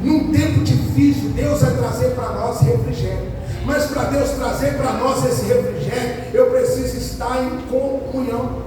Num tempo difícil, Deus vai trazer para nós refrigério. Mas para Deus trazer para nós esse refrigério, eu preciso estar em comunhão.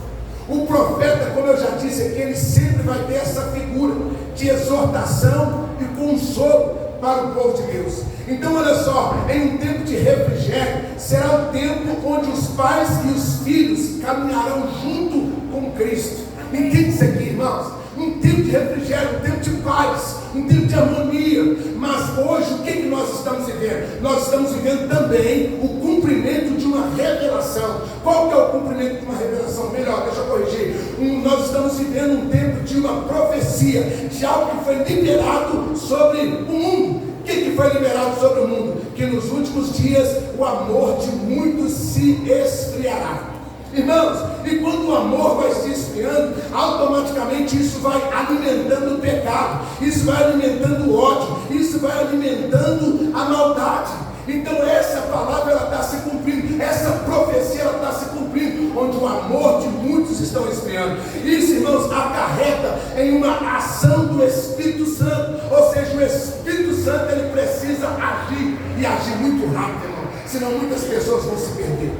O profeta, como eu já disse aqui, ele sempre vai ter essa figura de exortação e consolo para o povo de Deus. Então olha só, em um tempo de refrigério, será o tempo onde os pais e os filhos caminharão junto com Cristo. Entende isso aqui, irmãos? Um tempo de refrigério, um tempo de paz, um tempo de harmonia. Mas hoje o que nós estamos vivendo? Nós estamos vivendo também o cumprimento de uma revelação. Qual que é o cumprimento de uma revelação? Melhor, deixa eu corrigir. Nós estamos vivendo um tempo de uma profecia, de algo que foi liberado sobre o mundo. O que foi liberado sobre o mundo? Que nos últimos dias o amor de muitos se esfriará. Irmãos, e quando o amor vai se esfriando, automaticamente isso vai alimentando o pecado, isso vai alimentando o ódio, isso vai alimentando a maldade. Então essa palavra ela está se cumprindo, essa profecia ela está se cumprindo, onde o amor de muitos estão esfriando. Isso, irmãos, acarreta em uma ação do Espírito Santo, ou seja, o Espírito Santo ele precisa agir, e agir muito rápido, irmão, senão muitas pessoas vão se perder.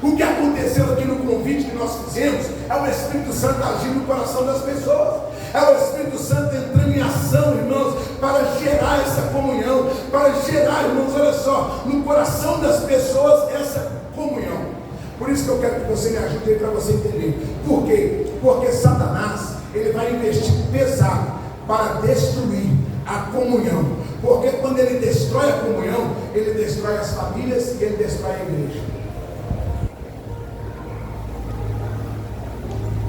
O que aconteceu aqui no convite que nós fizemos é o Espírito Santo agindo no coração das pessoas, é o Espírito Santo entrando em ação, irmãos, para gerar essa comunhão, para gerar, irmãos, olha só, no coração das pessoas essa comunhão. Por isso que eu quero que você me ajude aí para você entender. Por quê? Porque Satanás, ele vai investir pesado para destruir a comunhão. Porque quando ele destrói a comunhão, ele destrói as famílias e ele destrói a igreja.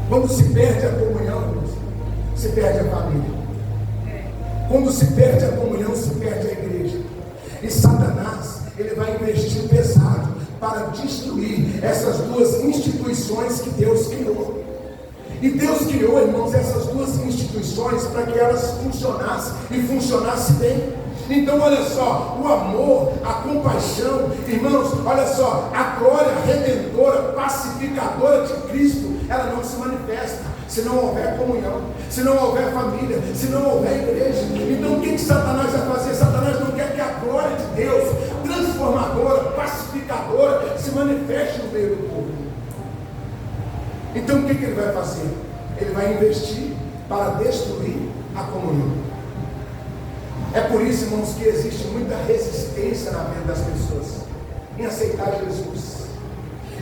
Quando se perde a comunhão, irmãos, se perde a família. Quando se perde a comunhão, se perde a igreja. E Satanás, ele vai investir pesado para destruir essas duas instituições que Deus criou. E Deus criou, irmãos, essas duas instituições para que elas funcionassem e funcionassem bem. Então olha só, o amor, a compaixão, irmãos, olha só, a glória redentora, pacificadora de Cristo, ela não se manifesta se não houver comunhão, se não houver família, se não houver igreja. Então o que Satanás vai fazer? Satanás não quer que a glória de Deus, transformadora, pacificadora, se manifeste no meio do povo. Então o que ele vai fazer? Ele vai investir para destruir a comunhão. É por isso, irmãos, que existe muita resistência na vida das pessoas em aceitar Jesus.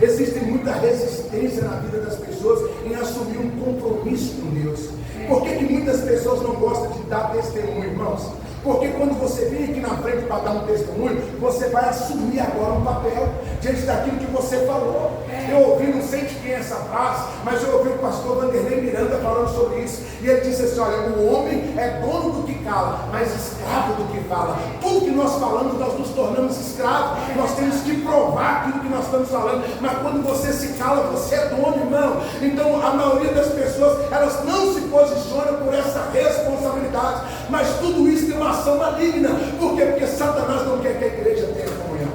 Existe muita resistência na vida das pessoas em assumir um compromisso com Deus. Por que muitas pessoas não gostam de dar testemunho, irmãos? Porque quando você vem aqui na frente para dar um testemunho, você vai assumir agora um papel diante daquilo que você falou. Eu ouvi, não sei de quem é essa frase, mas eu ouvi o pastor Vanderlei Miranda falando sobre isso. E ele disse assim: olha, o homem é dono do que cala, mas escravo do que fala. Tudo que nós falamos, nós nos tornamos escravos. Nós temos que provar aquilo que nós estamos falando. Mas quando você se cala, você é dono, irmão. Então a maioria das pessoas, elas não se posicionam por essa responsabilidade. Mas tudo isso tem uma ação maligna. Por quê? Porque Satanás não quer que a igreja tenha comunhão,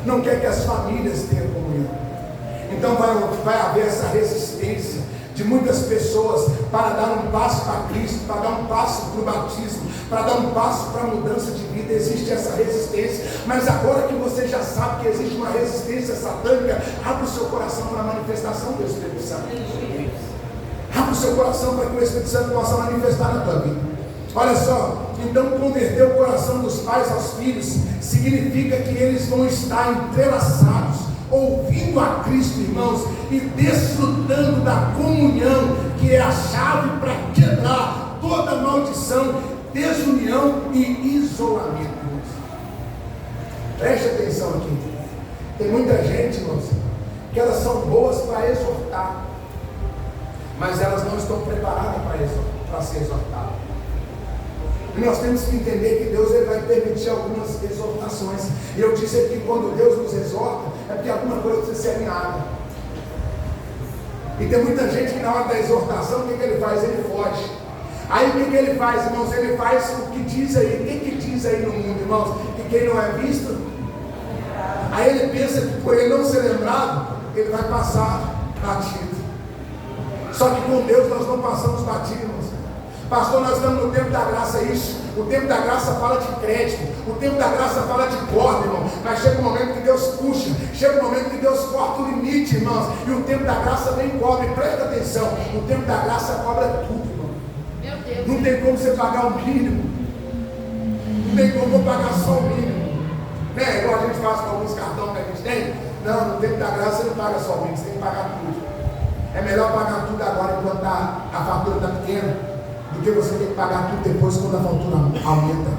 não quer que as famílias tenham comunhão. Então vai haver essa resistência de muitas pessoas para dar um passo para Cristo, para dar um passo para o batismo, para dar um passo para a mudança de vida. Existe essa resistência, mas agora que você já sabe que existe uma resistência satânica, abre o seu coração para a manifestação do Espírito Santo. Abre o seu coração para que o Espírito Santo possa manifestar na tua vida. Olha só, então converter o coração dos pais aos filhos significa que eles vão estar entrelaçados, ouvindo a Cristo, irmãos, e desfrutando da comunhão, que é a chave para quebrar toda maldição, desunião e isolamento. Preste atenção aqui. Tem muita gente, irmãos, que elas são boas para exortar, mas elas não estão preparadas para ser exortadas. E nós temos que entender que Deus ele vai permitir algumas exortações. E eu disse aqui, quando Deus nos exorta, é porque alguma coisa precisa ser alinhada. E tem muita gente que na hora da exortação, o que ele faz? Ele foge. Aí o que ele faz, irmãos? Ele faz o que diz aí. O que diz aí no mundo, irmãos? Que quem não é visto, aí ele pensa que por ele não ser lembrado, ele vai passar batido. Só que com Deus nós não passamos batido, irmãos. Pastor, nós estamos no tempo da graça, isso. O tempo da graça fala de crédito. O tempo da graça fala de corda, irmão. Mas chega um momento que Deus puxa. Chega um momento que Deus corta o limite, irmãos. E o tempo da graça vem e cobra. Presta atenção. O tempo da graça cobra tudo, irmão. Meu Deus. Não tem como você pagar o mínimo. Não tem como eu pagar só o mínimo. Né? Igual a gente faz com alguns cartões que a gente tem. Não, no tempo da graça você não paga só o mínimo. Você tem que pagar tudo. É melhor pagar tudo agora enquanto a fatura está pequena, do que você ter que pagar tudo depois quando a fatura aumenta.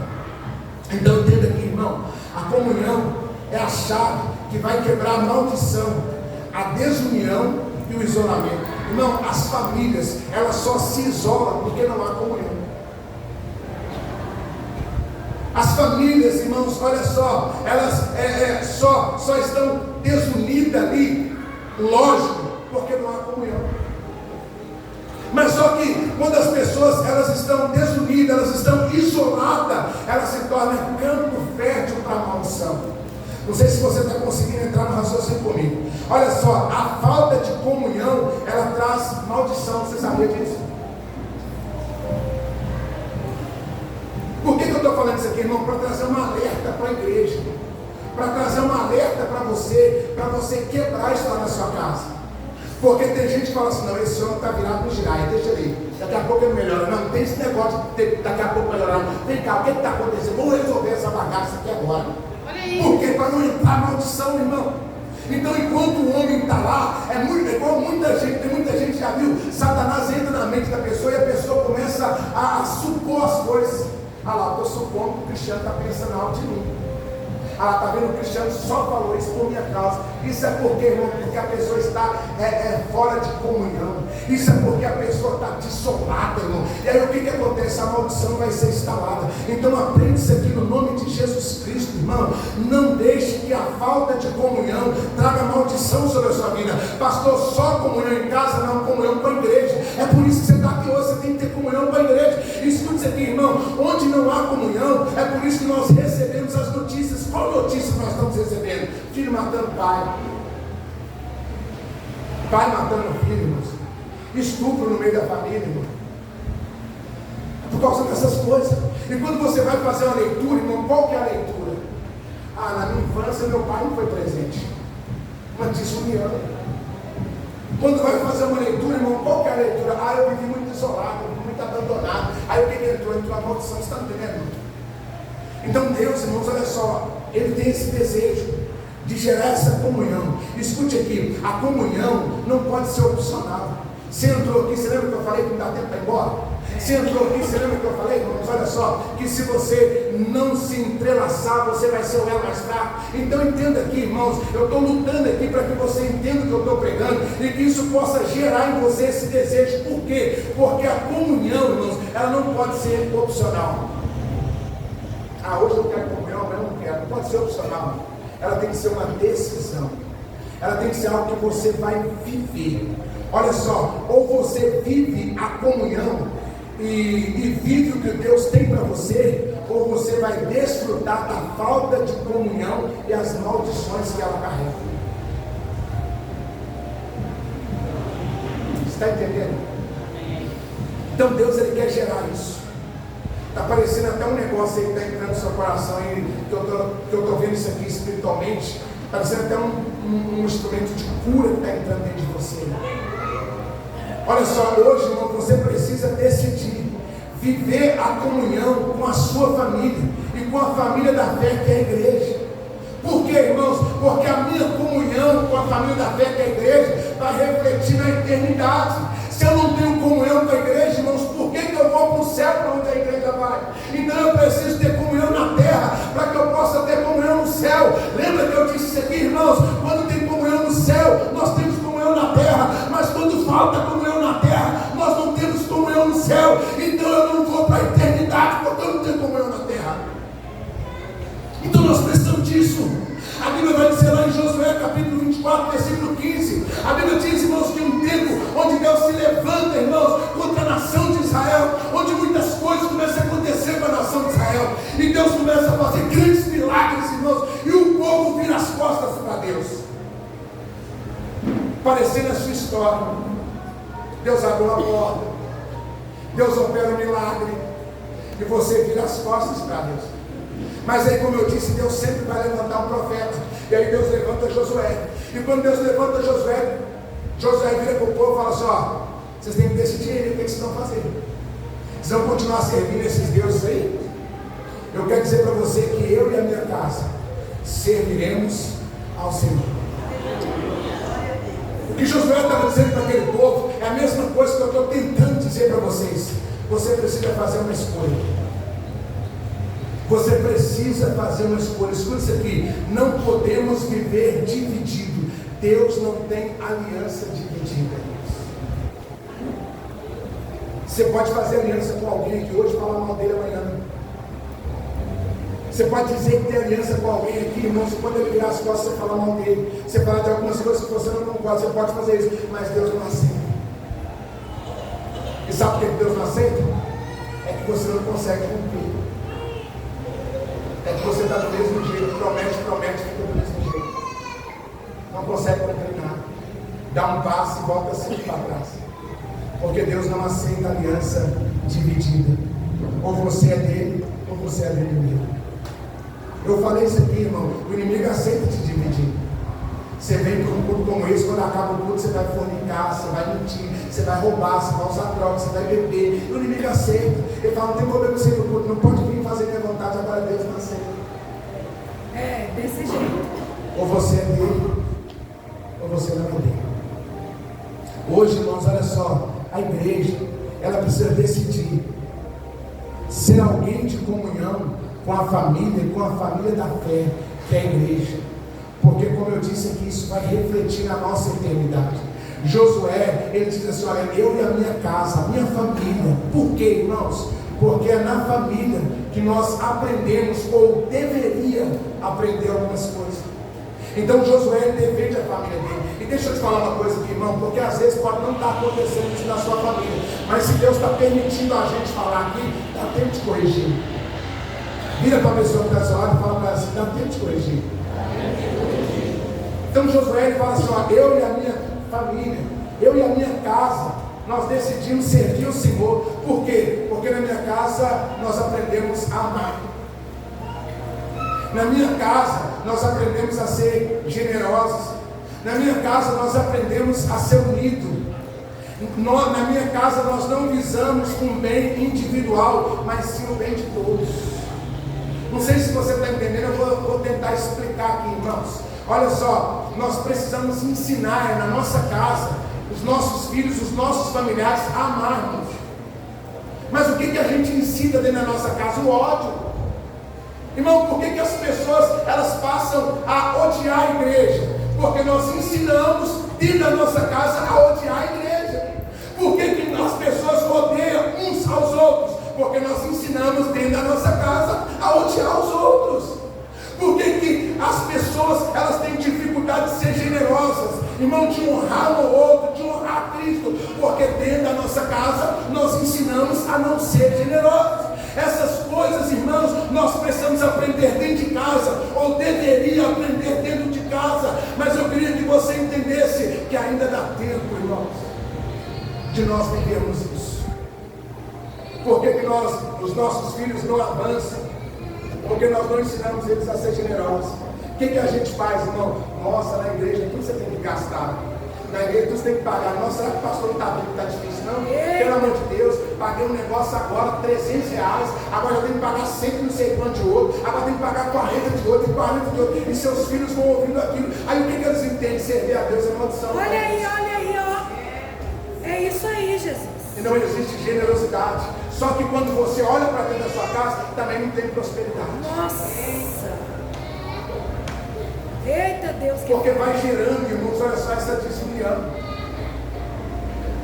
Então entenda aqui, irmão, a comunhão é a chave que vai quebrar a maldição, a desunião e o isolamento. Irmão, as famílias, elas só se isolam porque não há comunhão. As famílias, irmãos, olha só, elas só estão desunidas ali, lógico, porque não há comunhão. Mas só que quando as pessoas elas estão desunidas, elas estão isoladas, elas se tornam campo fértil para a maldição. Não sei se você está conseguindo entrar no raciocínio comigo. Olha só, a falta de comunhão, ela traz maldição. Você sabia disso? Por que eu estou falando isso aqui, irmão? Para trazer um alerta para a igreja, para trazer um alerta para você quebrar isso lá na sua casa. Porque tem gente que fala assim, não, esse homem está virado no girai, deixa ele, daqui a pouco ele melhora. Não tem esse negócio de daqui a pouco melhorar. Vem cá, o que está acontecendo? Vamos resolver essa bagaça aqui agora. Porque para não entrar maldição, irmão. Então enquanto o homem está lá, igual muita gente, tem muita gente que já viu, Satanás entra na mente da pessoa e a pessoa começa a supor as coisas. Ah lá, eu estou supondo que o cristiano está pensando alto de mim. Ah, está vendo, o cristiano só falou isso por minha causa. Isso é porque, irmão, porque a pessoa está fora de comunhão. Isso é porque a pessoa está desolada, irmão. E aí o que acontece? A maldição vai ser instalada. Então aprende isso aqui no nome de Jesus Cristo, irmão. Não deixe que a falta de comunhão traga maldição sobre a sua vida. Pastor, só comunhão em casa, não comunhão com a igreja. É por isso que você está aqui hoje, você tem que ter comunhão com a igreja. Escute isso aqui, irmão. Onde não há comunhão, é por isso que nós recebemos as notícias. Qual notícia nós estamos recebendo? Filho matando pai, pai matando filho, irmãos. Estupro no meio da família, irmão. É por causa dessas coisas. E quando você vai fazer uma leitura, irmão, qual que é a leitura? Ah, na minha infância meu pai não foi presente. Uma desunião. Quando vai fazer uma leitura, irmão, qual que é a leitura? Ah, eu vivi muito isolado, muito abandonado. Aí o que entrou? Entrou a maldição, você está entendendo? Então Deus, irmãos, olha só, Ele tem esse desejo de gerar essa comunhão. Escute aqui, a comunhão não pode ser opcional. Você entrou aqui, você lembra que eu falei que não dá tempo para ir embora? Você entrou aqui, você lembra que eu falei, irmãos, olha só, que se você não se entrelaçar, você vai ser o elo mais fraco. Então entenda aqui, irmãos, eu estou lutando aqui para que você entenda o que eu estou pregando e que isso possa gerar em você esse desejo. Por quê? Porque a comunhão, irmãos, ela não pode ser opcional. Ah, hoje eu quero comunhão, mas eu não quero. Não pode ser opcional. Ela tem que ser uma decisão. Ela tem que ser algo que você vai viver. Olha só, ou você vive a comunhão e vive o que Deus tem para você, ou você vai desfrutar da falta de comunhão e as maldições que ela carrega. Você está entendendo? Então Deus, Ele quer gerar isso. Está parecendo até um negócio aí que está entrando no seu coração aí, que eu estou vendo isso aqui espiritualmente, parecendo até um instrumento de cura que está entrando dentro de você. Olha só, hoje, irmão, você precisa decidir viver a comunhão com a sua família e com a família da fé que é a igreja. Por quê, irmãos? Porque a minha comunhão com a família da fé que é a igreja vai refletir na eternidade. Se eu não tenho comunhão com a igreja, irmãos, por que eu vou para o céu para onde a igreja vai? Então eu preciso ter comunhão na terra, para que eu possa ter comunhão no céu. Lembra que eu disse isso aqui, irmãos? Quando tem comunhão no céu, nós temos comunhão na terra, mas quando falta comunhão na terra, nós não temos comunhão no céu. Então eu não vou para a eternidade, porque eu não tenho comunhão na terra. Então nós precisamos disso. A Bíblia vai dizer lá em Josué capítulo 24, versículo 15. A Bíblia diz, irmãos, que um tempo onde Deus se levanta, irmãos, contra a nação de Israel, onde muitas coisas começam a acontecer com a nação de Israel, e Deus começa a fazer grandes milagres, irmãos, e o povo vira as costas para Deus. Parecendo a sua história, Deus abriu a porta, Deus opera um milagre e você vira as costas para Deus. Mas aí, como eu disse, Deus sempre vai levantar um profeta. E aí Deus levanta Josué. E quando Deus levanta Josué, Josué vira para o povo e fala assim: ó, vocês têm que decidir aí o que vocês estão fazendo. Vocês vão continuar servindo esses deuses aí? Eu quero dizer para você que eu e a minha casa serviremos ao Senhor. O que Josué estava dizendo para aquele povo é a mesma coisa que eu estou tentando dizer para vocês. Você precisa fazer uma escolha. Você precisa fazer uma escolha. Escuta isso aqui: não podemos viver dividido. Deus não tem aliança dividida. Você pode fazer aliança com alguém aqui hoje e falar mal dele amanhã. Você pode dizer que tem aliança com alguém aqui, irmão. Quando ele virar as costas, você fala mal dele. Você fala de algumas coisas que você não pode. Você pode fazer isso, mas Deus não aceita. E sabe por que Deus não aceita? É que você não consegue cumprir. É que você está do mesmo jeito. Promete, fica do mesmo jeito. Não consegue cumprir nada. Dá um passo e volta sempre para trás. Porque Deus não aceita aliança dividida. Ou você é dele, ou você é do inimigo. Eu falei isso aqui, irmão. O inimigo aceita te dividir. Você vem para um culto como esse, quando acaba o culto, você vai fornicar, você vai mentir, você vai roubar, você vai usar drogas, você vai beber. E o inimigo aceita. Ele fala: não tem problema você ir no culto, não pode vir fazer minha vontade, agora Deus não aceita. É, desse jeito. Ou você é dele, ou você não é dele. Hoje, irmãos, olha só. A igreja, ela precisa decidir ser alguém de comunhão com a família da fé, que é a igreja. Porque, como eu disse aqui, isso vai refletir na nossa eternidade. Josué, ele diz assim: olha, eu e a minha casa, a minha família. Por quê, irmãos? Porque é na família que nós aprendemos, ou deveria aprender algumas coisas. Então Josué, ele defende a família dele. E deixa eu te falar uma coisa aqui, irmão, porque às vezes pode não estar acontecendo isso na sua família, mas se Deus está permitindo a gente falar aqui, dá tempo de corrigir. Vira para a pessoa que está ao seu lado e fala para ela assim: dá tempo de corrigir. Então Josué, ele fala assim: ó, eu e a minha família, eu e a minha casa, nós decidimos servir o Senhor. Por quê? Porque na minha casa nós aprendemos a amar. Na minha casa nós aprendemos a ser generosos. Na minha casa nós aprendemos a ser unidos. Na minha casa nós não visamos um bem individual, mas sim o bem de todos. Não sei se você está entendendo, eu vou tentar explicar aqui, irmãos. Olha só, nós precisamos ensinar na nossa casa, os nossos filhos, os nossos familiares a amarmos. Mas o que a gente ensina dentro da nossa casa? O ódio. Irmão, por que as pessoas elas passam a odiar a igreja? Porque nós ensinamos dentro da nossa casa a odiar a igreja. Por que as pessoas odeiam uns aos outros? Porque nós ensinamos dentro da nossa casa a odiar os outros. Por que as pessoas elas têm dificuldade de ser generosas? Irmão, de honrar o outro, de honrar Cristo. Porque dentro da nossa casa nós ensinamos a não ser generosos. Essas coisas, irmãos, nós precisamos aprender dentro de casa, ou deveria aprender dentro de casa. Mas eu queria que você entendesse que ainda dá tempo, irmãos, de nós vivermos isso. Por que os nossos filhos não avançam? Porque nós não ensinamos eles a ser generosos. O que a gente faz, irmão? Nossa, na igreja, o que você tem que gastar? Na igreja você tem que pagar. Nossa, será que o pastor não está vendo que está difícil? Não, pelo amor de Deus, paguei um negócio agora, R$300, agora eu tenho que pagar 100 não sei quanto de outro, agora tem que pagar 40 de outro, e 40 de outro, e seus filhos vão ouvindo aquilo. Aí o que eles entendem? Servir a Deus é maldição. Olha aí, ó. É isso aí, Jesus. E não existe generosidade. Só que quando você olha para dentro da sua casa, também não tem prosperidade. Nossa! Eita Deus! Porque vai gerando, irmãos, olha só, essa desunião.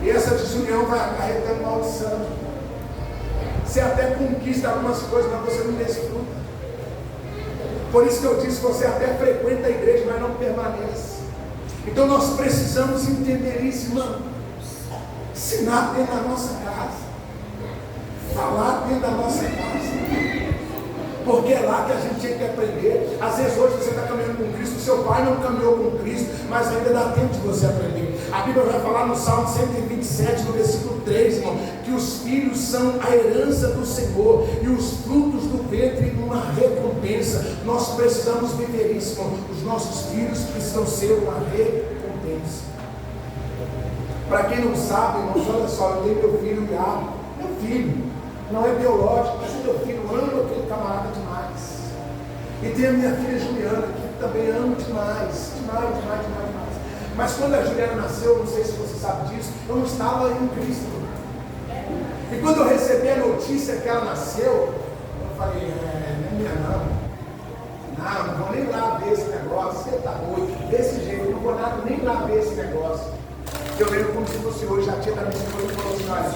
E essa desunião vai acarretando maldição. Você até conquista algumas coisas, mas você não desfruta. Por isso que eu disse, você até frequenta a igreja, mas não permanece. Então nós precisamos entender isso, irmão. Ensinar dentro da nossa casa. Falar dentro da nossa casa. porque é lá que a gente tinha que aprender. Às vezes hoje você está caminhando com Cristo, seu pai não caminhou com Cristo, mas ainda dá tempo de você aprender. A Bíblia vai falar no Salmo 127, no versículo 3, irmão, que os filhos são a herança do Senhor e os frutos do ventre uma recompensa. Nós precisamos viver isso, irmão. Os nossos filhos precisam ser uma recompensa. Para quem não sabe, irmãos, olha só, eu tenho meu filho Iago. Meu filho, não é biológico, mas é meu filho, amo aquele camarada demais. E tem a minha filha Juliana, que também amo demais. Mas quando a Juliana nasceu, não sei se você sabe disso, eu não estava em Cristo. E quando eu recebi a notícia que ela nasceu, eu falei, não é minha não vou nem lá ver esse negócio, você está doido, desse jeito, não vou nem lá ver esse negócio. Eu lembro como se fosse hoje, a tia da minha esposa falou assim, olha,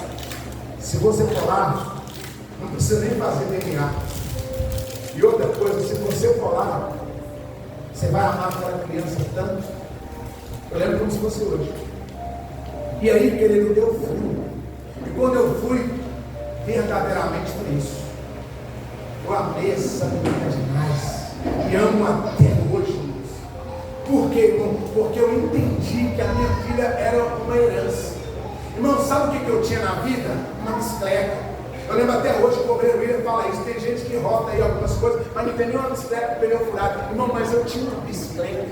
se você for lá, não precisa nem fazer DNA. E outra coisa, se você for lá, você vai amar aquela criança tanto. Eu lembro como se fosse hoje. E aí, querido, eu fui. E quando eu fui, verdadeiramente foi isso. Eu amei essa menina demais. E amo até hoje, irmãos. Por quê, irmão? Porque eu entendi que a minha filha era uma herança. Irmão, sabe o que eu tinha na vida? Uma bicicleta. Eu lembro até hoje que o Obreiro William fala isso. Tem gente que rota aí algumas coisas, mas não tem nenhuma bicicleta com pneu furado. Irmão, mas eu tinha uma bicicleta.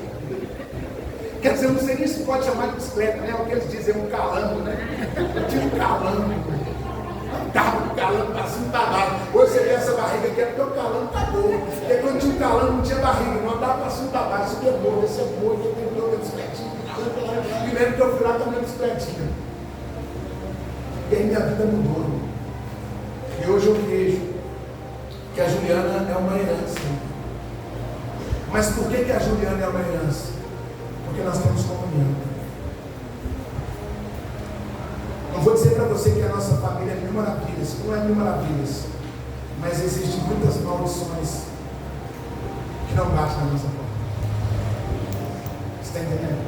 Quer dizer, eu não sei nem se pode chamar de bicicleta, né? O que eles dizem, um calango, né? Eu tinha um calango. Eu estava com o calango para cima e para baixo. Hoje você vê essa barriga aqui, é porque o calango acabou. Porque quando tinha um calango, não tinha barriga, não andava para cima e para baixo. Isso quebrou, esse é bom, eu tenho outra bicicletinha. E lembro que eu fui lá com a minha bicicletinha. E aí minha vida mudou. E hoje eu vejo que a Juliana é uma herança. Mas por que a Juliana é uma herança? Porque nós temos comunhão. Não vou dizer para você que a nossa família é mil maravilhas, não é mil maravilhas, mas existem muitas maldições que não batem na nossa porta. Você está entendendo?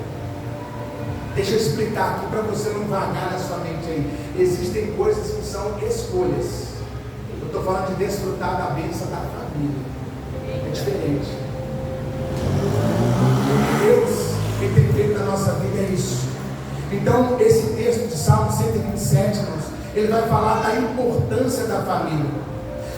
Deixa eu explicar aqui para você não vagar na sua mente aí. Existem coisas que são escolhas. Eu estou falando de desfrutar da bênção da família. É diferente. Deus, quem tem feito na nossa vida é isso. Então, esse texto de Salmo 127, irmãos, ele vai falar da importância da família,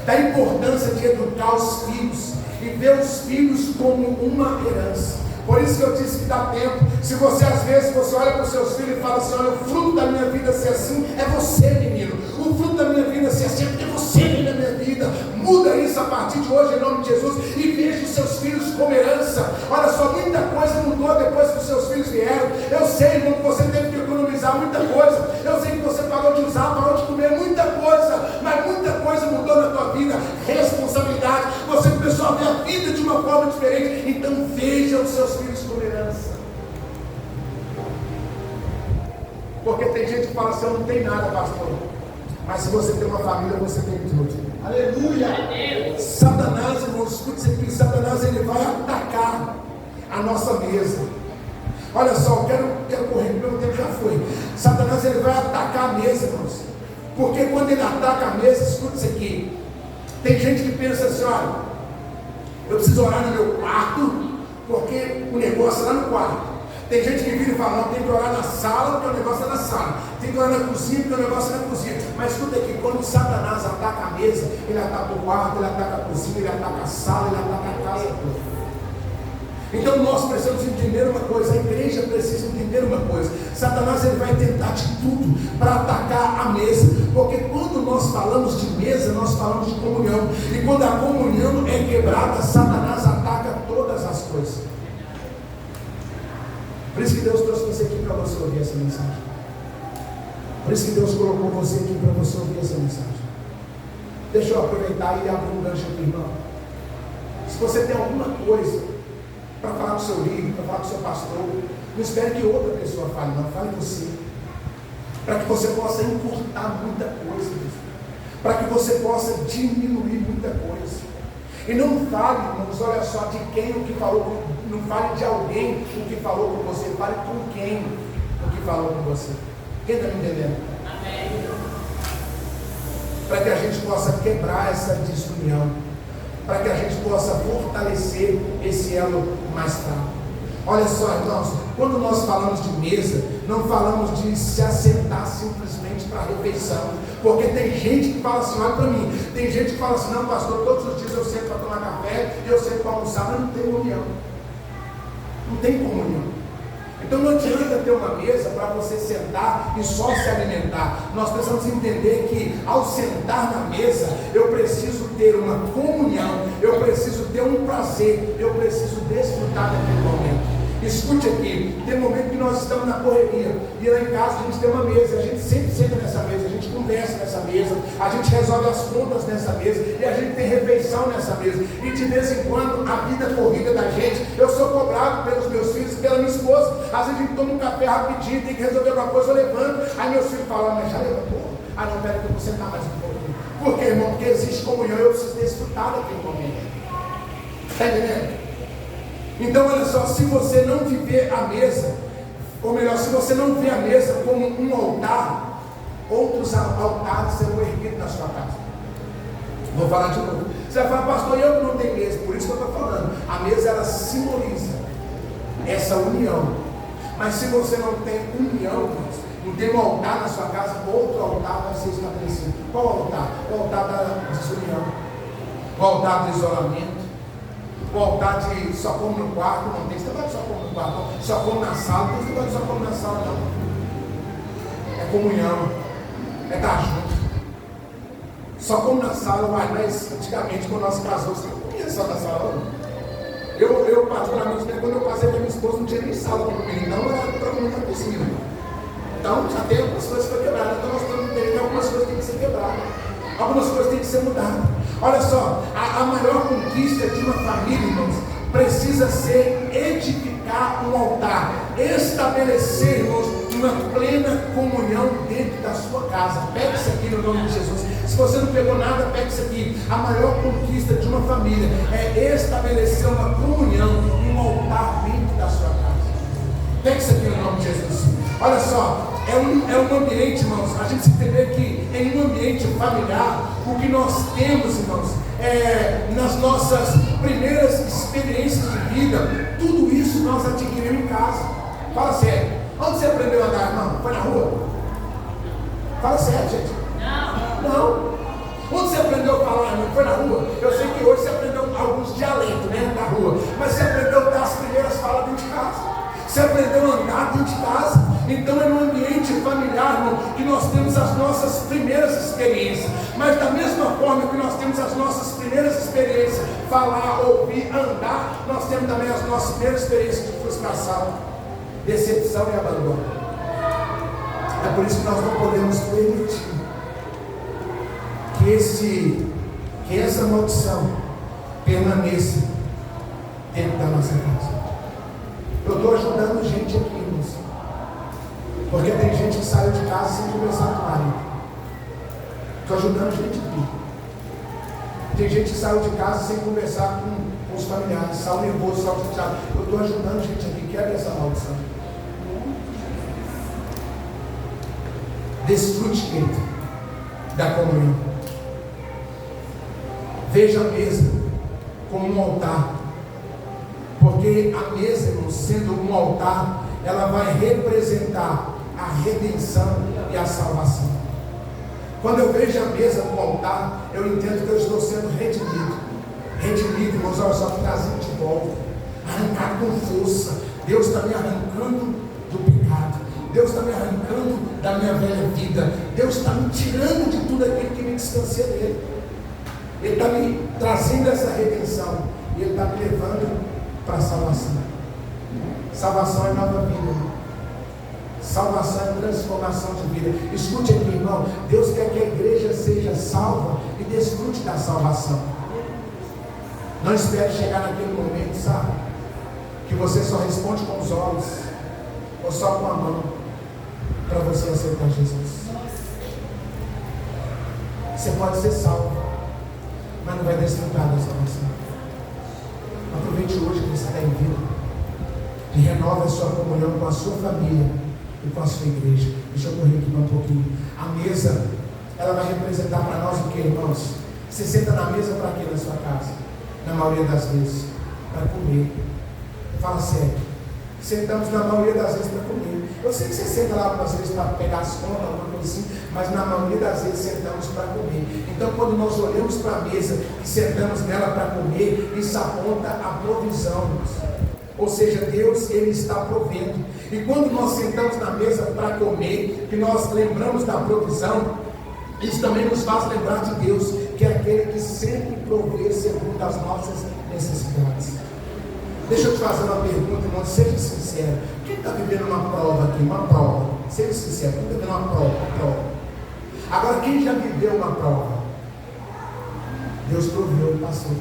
da importância de educar os filhos e ver os filhos como uma herança. Por isso que eu disse que dá tempo. Se você às vezes você olha para os seus filhos e fala assim, olha, o fruto da minha vida ser assim é você, menino. O fruto da minha vida ser assim é porque você vem na minha vida. Muda isso a partir de hoje em nome de Jesus e veja os seus filhos como herança. Olha só, muita coisa mudou depois que os seus filhos vieram. Eu sei, irmão, que você teve que economizar muita coisa. Eu sei que você parou de usar, parou de comer muita coisa, mas muita coisa mudou na tua vida. Responsabilidade, você começou a ver a vida de uma forma diferente. Então veja os seus filhos como herança. Porque tem gente que fala assim, eu não tenho nada, pastor. Mas se você tem uma família, você tem tudo. Aleluia! Satanás, irmãos, escute isso aqui, Satanás ele vai atacar a nossa mesa. Olha só, eu quero correr, meu tempo já foi. Satanás ele vai atacar a mesa, irmãos. Porque quando ele ataca a mesa, escute isso aqui. Tem gente que pensa assim, olha, eu preciso orar no meu quarto, porque o negócio é lá no quarto. Tem gente que vira e fala, não, tem que orar na sala, porque o negócio é na sala. Tem que orar na cozinha, porque o negócio é na cozinha. Mas escuta aqui, quando Satanás ataca a mesa, ele ataca o quarto, ele ataca a cozinha, ele ataca a sala, ele ataca a casa toda. Então nós precisamos entender uma coisa, a igreja precisa entender uma coisa. Satanás ele vai tentar de tudo para atacar a mesa. Porque quando nós falamos de mesa, nós falamos de comunhão. E quando a comunhão é quebrada, Satanás ataca todas as coisas. Por isso que Deus trouxe você aqui para você ouvir essa mensagem. Por isso que Deus colocou você aqui para você ouvir essa mensagem. Deixa eu aproveitar e abrir um gancho aqui, irmão. Se você tem alguma coisa para falar com o seu líder, para falar com o seu pastor, não espere que outra pessoa fale, não, fale você. Para que você possa encurtar muita coisa, para que você possa diminuir muita coisa. E não fale, irmãos, olha só, de quem o que falou, não fale de alguém o que falou com você, fale com quem o que falou com você. Quem está me entendendo? Amém. Para que a gente possa quebrar essa desunião, para que a gente possa fortalecer esse elo mais fraco. Olha só, irmãos, quando nós falamos de mesa, não falamos de se assentar simplesmente para a refeição, porque tem gente que fala assim, olha para mim, tem gente que fala assim, não pastor, todos os dias eu sento para tomar café e eu sento para almoçar, mas não tem união, não tem comunhão. Então não adianta ter uma mesa para você sentar e só se alimentar. Nós precisamos entender que ao sentar na mesa, eu preciso ter uma comunhão, eu preciso ter um prazer, eu preciso desfrutar daquele momento. Escute aqui, tem momento que nós estamos na correria, e lá em casa a gente tem uma mesa, a gente sempre senta nessa mesa, a gente conversa nessa mesa, a gente resolve as contas nessa mesa, e a gente tem refeição nessa mesa, e de vez em quando a vida corrida da gente, eu sou cobrado pelos meus filhos e pela minha esposa, às vezes a gente toma um café rapidinho, tem que resolver alguma coisa, eu levanto, aí meus filhos falam, mas já levantou? Ah não, pera que eu vou sentar mais um pouquinho. Por quê, irmão? Porque existe comunhão, eu preciso desfrutar daquele momento. Está entendendo? Então olha só, se você não viver a mesa, ou melhor, se você não vê a mesa como um altar, outros altares serão erguidos na sua casa. Vou falar de novo. Você vai falar, pastor, eu não tenho mesa, por isso que eu estou falando. A mesa ela simboliza essa união. Mas se você não tem união, não tem um altar na sua casa, outro altar vai ser estabelecido. Qual altar? O altar da desunião, o altar do isolamento, o altar de só como no quarto. Não tem esse negócio de só como no quarto, não. Só como na sala, não tem esse negócio de só como na sala, não. É comunhão, é estar junto. Só como na sala, mas antigamente quando nós casamos, você não comia só na sala, não. Eu particularmente, quando eu casei com a minha esposa, não tinha nem sala para comer, então era para comer na cozinha. Então já tem algumas coisas que foram quebradas, então nós estamos entendendo que algumas coisas têm que ser quebradas, algumas coisas têm que ser mudadas. Olha só, a maior conquista de uma família, irmãos, precisa ser edificar um altar, estabelecer, irmãos, uma plena comunhão dentro da sua casa. Pega isso aqui no nome de Jesus. Se você não pegou nada, pega isso aqui. A maior conquista de uma família é estabelecer uma comunhão e um altar dentro da sua casa. Pega isso aqui no nome de Jesus. Olha só, é um ambiente, irmãos, a gente se entender que em um ambiente familiar, o que nós temos, irmãos, nas nossas primeiras experiências de vida, tudo isso nós adquirimos em casa. Fala sério. Onde você aprendeu a andar, irmão? Foi na rua? Fala sério, gente. Não. Onde você aprendeu a falar, irmão? Foi na rua? Eu sei que hoje você aprendeu alguns dialetos, né, da rua, mas você aprendeu a dar as primeiras falas dentro de casa. Você aprendeu a andar dentro de casa. Então é no ambiente familiar, irmão, que nós temos as nossas primeiras experiências. Mas da mesma forma que nós temos as nossas primeiras experiências, falar, ouvir, andar, nós temos também as nossas primeiras experiências de frustração, decepção e abandono. É por isso que nós não podemos permitir que essa maldição permaneça dentro da nossa casa. Eu estou ajudando gente aqui, irmãos, porque tem gente que saiu de casa sem conversar com o marido. Estou ajudando gente aqui. Tem gente que saiu de casa sem conversar com os familiares, saiu nervoso, saiu chateado. Eu estou ajudando gente aqui, quebra essa maldição. Desfrute dentro da comunhão. Veja a mesa como um altar, porque a mesa, irmão, sendo um altar, ela vai representar a redenção e a salvação. Quando eu vejo a mesa como altar, eu entendo que eu estou sendo redimido. Redimido, irmãos, olha só, trazido de volta, arrancado com força. Deus está me arrancando do pecado. Deus está me arrancando da minha velha vida. Deus está me tirando de tudo aquilo que me distancia dele. Ele está me trazendo essa redenção. E Ele está me levando para a salvação. Salvação é nova vida. Salvação é transformação de vida. Escute aqui, irmão. Deus quer que a igreja seja salva e desfrute da salvação. Não espere chegar naquele momento, sabe? Que você só responde com os olhos ou só com a mão para você aceitar Jesus. Você pode ser salvo, mas não vai desfrutar da salvação. Aproveite hoje que você está em vida e renove a sua comunhão com a sua família e com a sua igreja. Deixa eu correr aqui um pouquinho. A mesa, ela vai representar para nós o que, irmãos? Você senta na mesa para quê na sua casa? na maioria das vezes, para comer. Fala sério. Sentamos na maioria das vezes para comer. Eu sei que você senta lá algumas vezes para pegar as contas, alguma coisa assim, mas na maioria das vezes sentamos para comer. Então, quando nós olhamos para a mesa e sentamos nela para comer, isso aponta a provisão. Ou seja, Deus, Ele está provendo. E quando nós sentamos na mesa para comer, que nós lembramos da provisão, isso também nos faz lembrar de Deus, que é aquele que sempre provê segundo as nossas necessidades. Deixa eu te fazer uma pergunta, irmão, seja sincero. Quem está vivendo uma prova aqui? Uma prova. Seja sincero, quem está vivendo uma prova? Agora, quem já viveu uma prova? Deus proveu e passou.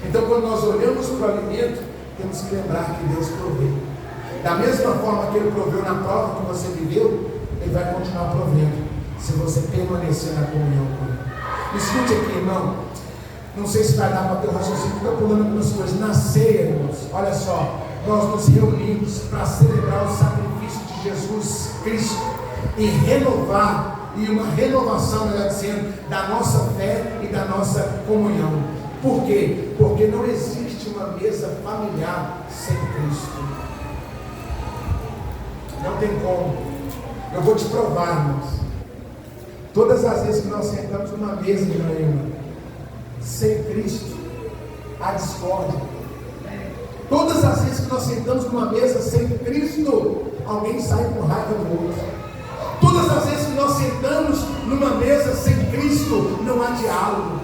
Então, quando nós olhamos para o alimento, temos que lembrar que Deus proveu. Da mesma forma que Ele proveu na prova que você viveu, Ele vai continuar provendo, se você permanecer na comunhão com Ele. Escute aqui, irmão. Não sei se vai dar para ter o raciocínio, fica pulando algumas coisas. Na ceia, irmãos, olha só, nós nos reunimos para celebrar o sacrifício de Jesus Cristo e renovar, e uma renovação, melhor dizendo, da nossa fé e da nossa comunhão. Por quê? Porque não existe uma mesa familiar sem Cristo. Não tem como. Eu vou te provar, irmãos. Todas as vezes que nós sentamos numa mesa, irmã, sem Cristo, há discórdia. Todas as vezes que nós sentamos numa mesa sem Cristo, alguém sai com raiva do outro. Todas as vezes que nós sentamos numa mesa sem Cristo, não há diálogo.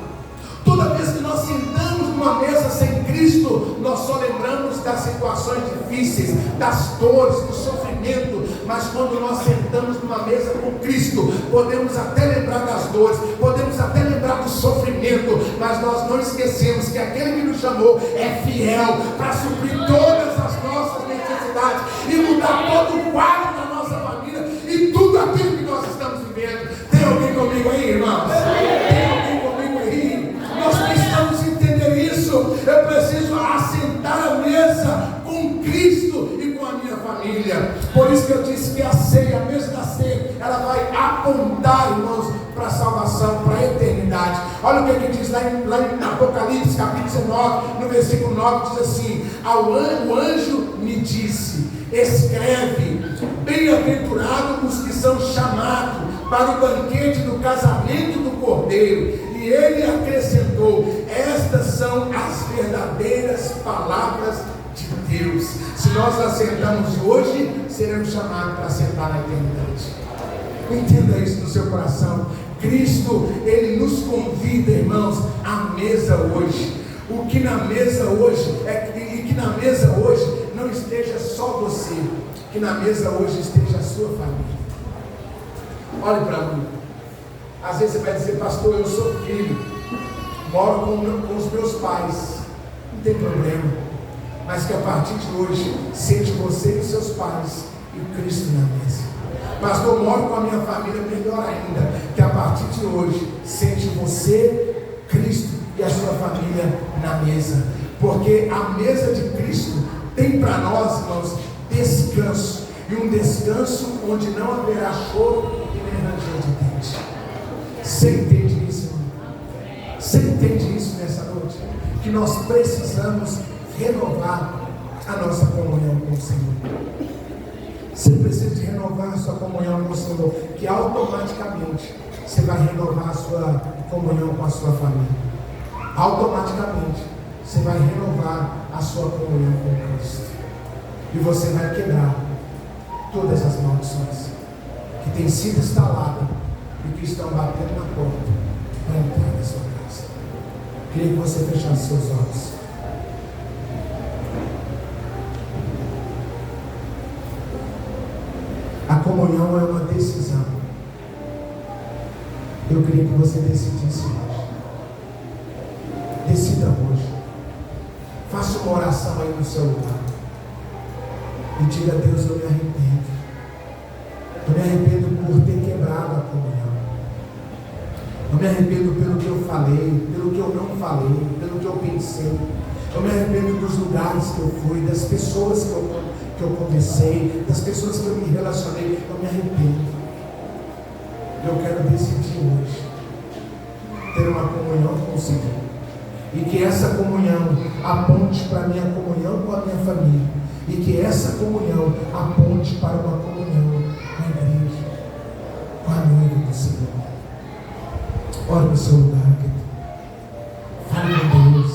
Toda vez que nós sentamos numa mesa sem Cristo, nós só lembramos das situações difíceis, das dores, do sofrimento. Mas quando nós sentamos numa mesa com Cristo, podemos até lembrar das dores, podemos até lembrar do sofrimento, mas nós não esquecemos que aquele que nos chamou é fiel para suprir todas as nossas necessidades e mudar todo o quadro da nossa família e tudo aquilo que nós estamos vivendo. Tem alguém comigo aí, irmãos? Tem alguém comigo aí? Nós precisamos entender isso. Eu preciso assentar a mesa com Cristo e com a minha família. Por isso que eu disse que a ceia, a mesa da ceia, ela vai apontar, irmãos, para a salvação, para a eternidade. Olha o que diz lá em Apocalipse, capítulo 19, no versículo 9, diz assim: o anjo me disse, escreve, bem-aventurados os que são chamados para o banquete do casamento do Cordeiro. E ele acrescentou: estas são as verdadeiras palavras de Deus. Se nós assentamos hoje, seremos chamados para assentar na eternidade. Entenda isso no seu coração. Cristo, Ele nos convida, irmãos, à mesa hoje. O que na mesa hoje que na mesa hoje não esteja só você, que na mesa hoje esteja a sua família. Olhe para mim. Às vezes você vai dizer: pastor, eu sou filho, moro com os meus pais. Não tem problema, mas que a partir de hoje sente você e seus pais e Cristo na mesa. Pastor, moro com a minha família, melhor ainda, que a partir de hoje sente você, Cristo e a sua família na mesa. Porque a mesa de Cristo tem para nós, irmãos, descanso, e um descanso onde não haverá choro e nem ranger de dente. Você entende isso, irmão? Você entende isso nessa noite? Que nós precisamos renovar a nossa comunhão com o Senhor. Você precisa de renovar a sua comunhão com o Senhor, que automaticamente você vai renovar a sua comunhão com a sua família. Automaticamente você vai renovar a sua comunhão com Cristo. E você vai quebrar todas as maldições que têm sido instaladas e que estão batendo na porta para entrar na sua casa. Queria que você fechasse seus olhos. A comunhão é uma decisão. Eu queria que você decidisse hoje. Decida hoje. Faça uma oração aí no seu lugar. E diga a Deus: eu me arrependo. Eu me arrependo por ter quebrado a comunhão. Eu me arrependo pelo que eu falei, pelo que eu não falei, pelo que eu pensei. Eu me arrependo dos lugares que eu fui, das pessoas que eu conversei, das pessoas que eu me relacionei. Eu me arrependo. Eu quero decidir hoje ter uma comunhão com o Senhor. E que essa comunhão aponte para a minha comunhão com a minha família. E que essa comunhão aponte para uma comunhão com a igreja, com a noiva do Senhor. Ora no seu lugar, querido. Fale com Deus.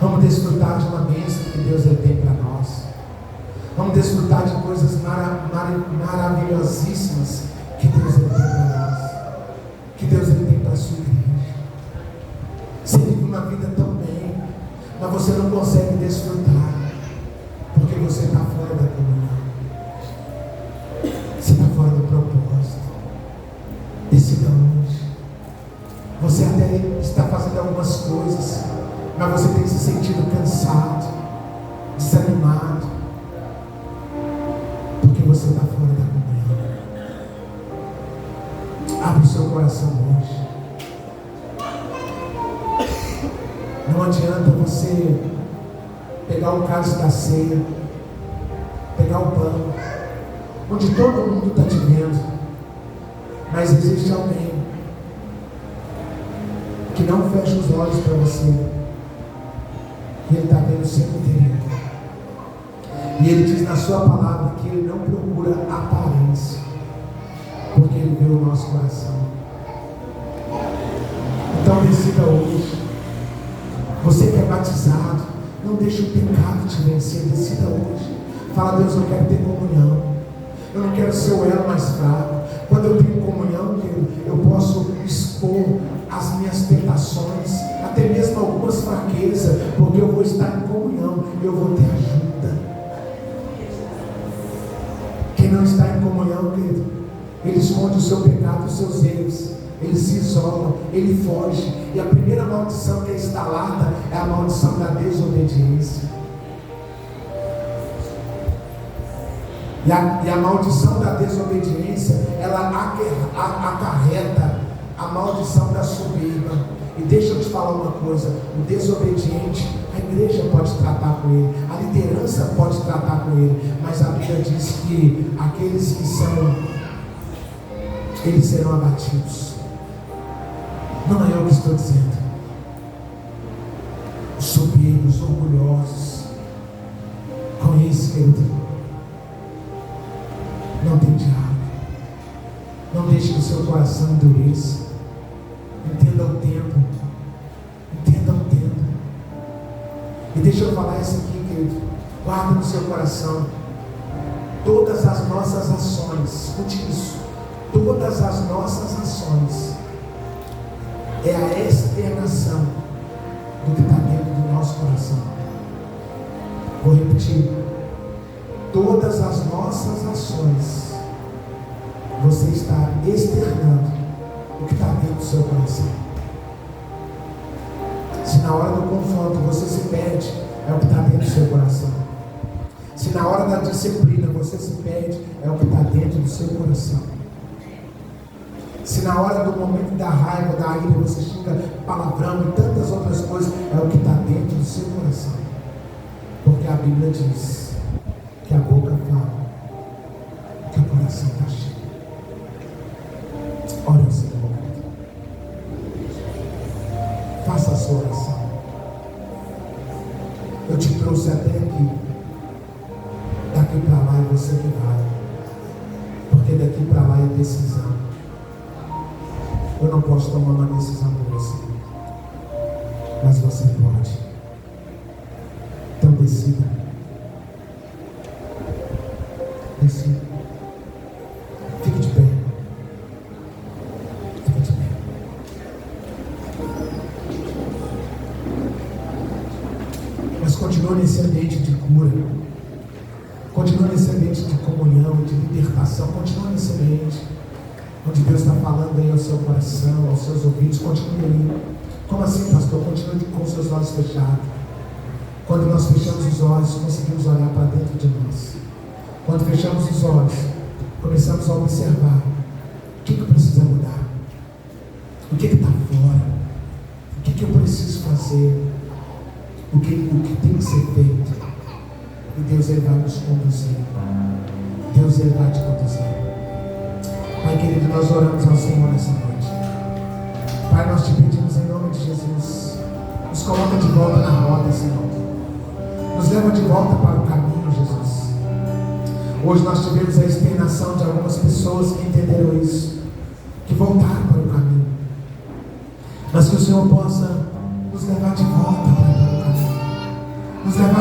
Vamos desfrutar de uma bênção que Deus tem para nós. Vamos desfrutar de coisas maravilhosíssimas que Deus tem para nós. Que Deus tem para a sua igreja. Você vive uma vida tão bem, mas você não consegue desfrutar, porque você está fora da comunhão. Você está fora do propósito. Decida hoje. Você até está fazendo algumas coisas, mas você tem se sentido cansado, desanimado, porque você está fora da comunhão. Abre o seu coração hoje. Não adianta você pegar o cálice da ceia, pegar o pão, onde todo mundo está te vendo, mas existe alguém que não fecha os olhos para você, e Ele está vendo o seu interior. E Ele diz na sua palavra que Ele não procura aparência, porque Ele vê o nosso coração. Então decida hoje. Você que é batizado, não deixe o pecado te vencer. Decida hoje. Fala: Deus, eu quero ter comunhão. Eu não quero ser o elo mais fraco. Quando eu tenho comunhão, eu posso expor as minhas tentações, até mesmo algumas fraquezas, porque eu vou estar em comunhão e eu vou ter ajuda. Quem não está em comunhão, querido, ele esconde o seu pecado, os seus erros, ele se isola, ele foge. E a primeira maldição que é instalada é a maldição da desobediência. E a maldição da desobediência, ela acarreta a maldição da soberba. E deixa eu te falar uma coisa: o desobediente, a igreja pode tratar com ele, a liderança pode tratar com ele, mas a Bíblia diz que aqueles que são, eles serão abatidos. Não é eu que estou dizendo. Os soberbos, orgulhosos, com isso, querido, não tem diálogo. Não deixe que o seu coração endureça. Entenda o tempo. Entenda o tempo. E deixa eu falar isso aqui, querido. Guarda no seu coração. Todas as nossas ações, escute isso. Todas as nossas ações é a externação do que está dentro do nosso coração. Vou repetir. Todas as nossas ações, você está externando o que está dentro do seu coração. Se na hora do confronto você se perde, é o que está dentro do seu coração. Se na hora da disciplina você se perde, é o que está dentro do seu coração. Se na hora do momento da raiva, da ira, você xinga palavrão e tantas outras coisas, é o que está dentro do seu coração. Porque a Bíblia diz que a boca fala, que o coração está cheio. Ora ao Senhor. Faça a sua oração. Eu te trouxe até aqui. Daqui para lá é você que vai. Porque daqui para lá é decisão. Eu não posso tomar uma decisão por você, mas você pode. Então decida. Decida. Fique de pé. Fique de pé. Mas continua nesse ambiente de cura. Continua nesse ambiente de comunhão, de libertação. Continua nesse ambiente onde Deus está falando aí ao seu coração, aos seus ouvidos. Continue aí. Como assim, pastor? Continue com os seus olhos fechados. Quando nós fechamos os olhos, conseguimos olhar para dentro de nós. Quando fechamos os olhos, começamos a observar o que precisa mudar, o que está fora, o que eu preciso fazer, o que tem que ser feito. E Deus, Ele vai nos conduzir. Deus, Ele vai te conduzir. Pai querido, nós oramos ao Senhor nessa noite. Pai, nós te pedimos em nome de Jesus Nos coloca de volta na roda, Senhor. Nos leva de volta para o caminho, Jesus. Hoje nós tivemos a externação de algumas pessoas que entenderam isso, que voltaram para o caminho. Mas que o Senhor possa nos levar de volta para o caminho. Nos levar